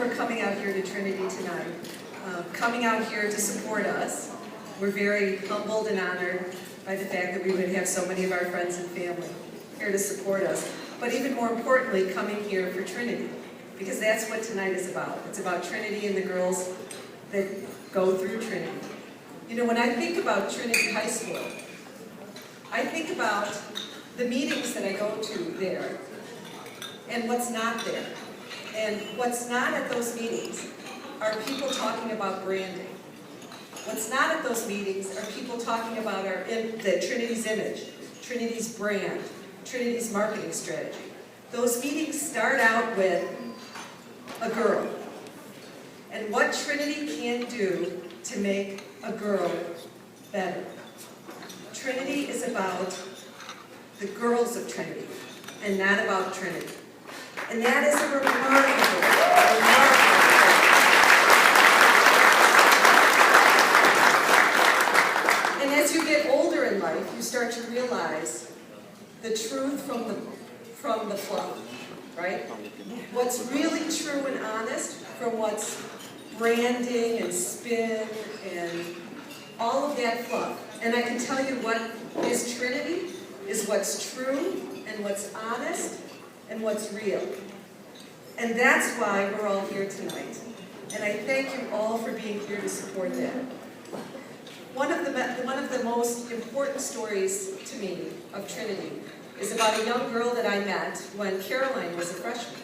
for coming out here to Trinity tonight, coming out here to support us. We're very humbled and honored by the fact that we would have so many of our friends and family here to support us. But even more importantly, coming here for Trinity, because that's what tonight is about. It's about Trinity and the girls that go through Trinity. You know, when I think about Trinity High School, I think about the meetings that I go to there and what's not there. And what's not at those meetings are people talking about branding. What's not at those meetings are people talking about Trinity's image, Trinity's brand, Trinity's marketing strategy. Those meetings start out with a girl and what Trinity can do to make a girl better. Trinity is about the girls of Trinity and not about Trinity. And that is a remarkable thing. And as you get older in life, you start to realize the truth from the fluff, right? What's really true and honest from what's branding and spin and all of that fluff. And I can tell you what is Trinity is what's true and what's honest and what's real. And that's why we're all here tonight. And I thank you all for being here to support that. One of the most important stories to me of Trinity is about a young girl that I met when Caroline was a freshman.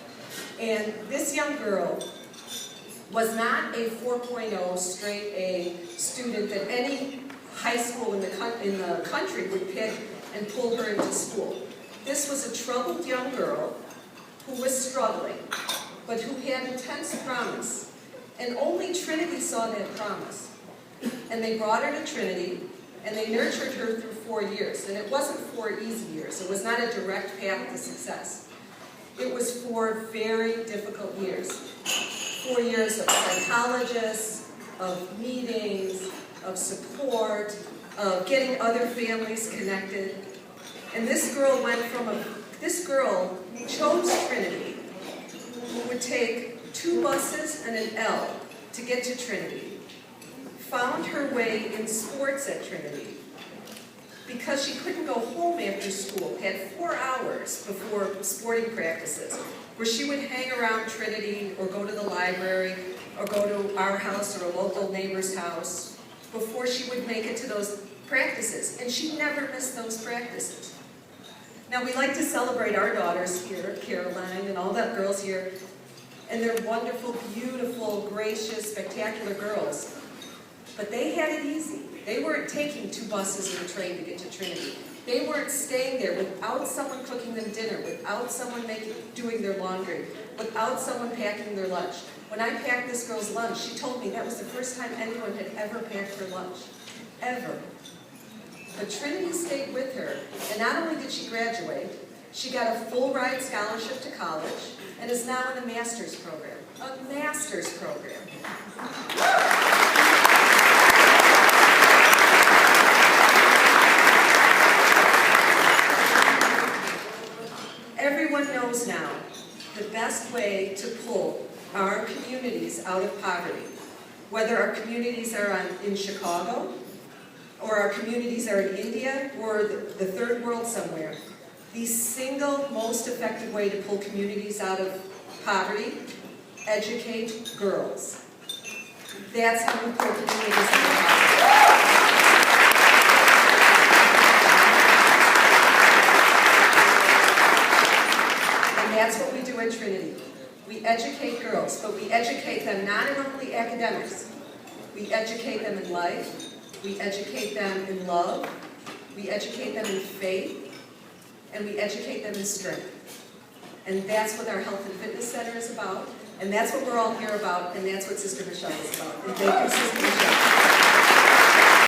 And this young girl was not a 4.0 straight A student that any high school in the country would pick and pull her into school. This was a troubled young girl who was struggling, but who had intense promise. And only Trinity saw that promise. And they brought her to Trinity, and they nurtured her through 4 years. And it wasn't 4 easy years. It was not a direct path to success. It was 4 very difficult years. 4 years of psychologists, of meetings, of support, of getting other families connected. And this girl chose Trinity, who would take 2 buses and an L to get to Trinity, found her way in sports at Trinity, because she couldn't go home after school, had 4 hours before sporting practices, where she would hang around Trinity or go to the library or go to our house or a local neighbor's house before she would make it to those practices. And she never missed those practices. Now, we like to celebrate our daughters here, Caroline and all the girls here, and they're wonderful, beautiful, gracious, spectacular girls. But they had it easy. They weren't taking 2 buses and a train to get to Trinity. They weren't staying there without someone cooking them dinner, without someone doing their laundry, without someone packing their lunch. When I packed this girl's lunch, she told me that was the first time anyone had ever packed her lunch. Ever. But Trinity stayed with her, and not only did she graduate, she got a full ride scholarship to college and is now in a master's program. A master's program. Everyone knows now the best way to pull our communities out of poverty, whether our communities are in Chicago, or our communities are in India, or the third world somewhere. The single most effective way to pull communities out of poverty, educate girls. That's how we pull communities out of poverty. And that's what we do at Trinity. We educate girls, but we educate them not in only academics. We educate them in life. We educate them in love, we educate them in faith, and we educate them in strength. And that's what our Health and Fitness Center is about, and that's what we're all here about, and that's what Sister Michelle is about. And thank you, Sister Michelle.